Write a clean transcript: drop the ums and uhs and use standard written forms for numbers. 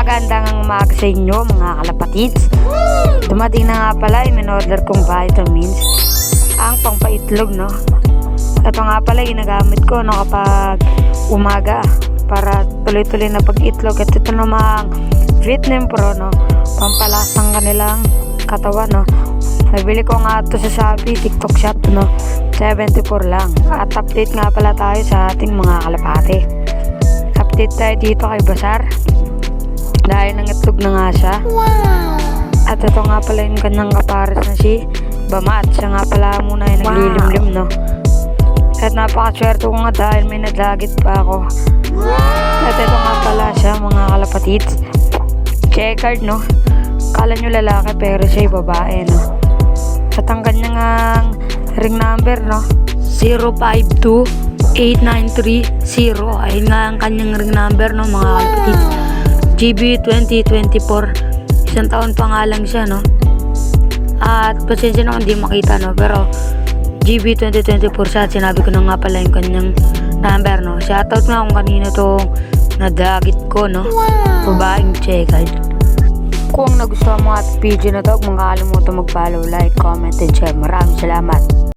Magandang umaga sa inyo mga kalapatids. Dumating na nga pala yung in-order kong vitamins, ang pangpaitlog, no? Ito nga pala ginagamit ko, no, kapag umaga para tuloy-tuloy na pag-itlog. At ito namang Vitamin Pro, no, pampalasang kanilang katawan, no. Nabili ko nga ito sa Shopee, TikTok shop, no, 74 lang. At update nga pala tayo sa ating mga kalapate. Update tayo dito kay Basar dahil nangitlog na nga siya. At ito nga pala yung kanyang kapares na si Bama. At siya nga pala muna yung naglilimlim, no. At napakaswerte ko nga dahil may nadlagit pa ako. At ito nga pala siya mga kalapatids, checkered, no. Kala nyo lalaki pero siya babae, no. At ang kanyang ring number, no, 0528930. Ayun nga ang kanyang ring number, no, mga kalapatids. GB 2024. Isang taon pa nga lang siya, no. At pasensya na kung hindi makita, no, pero GB 2024 siya. At sinabi ko na nga pala yung kanyang number, no. Shoutout nga kung kanino to nadagit ko, no. Babaeng checkered. Kung nagustuhan mo at video na to, huwag mong kakalimutan mag-follow, like, comment, and share. Maraming salamat.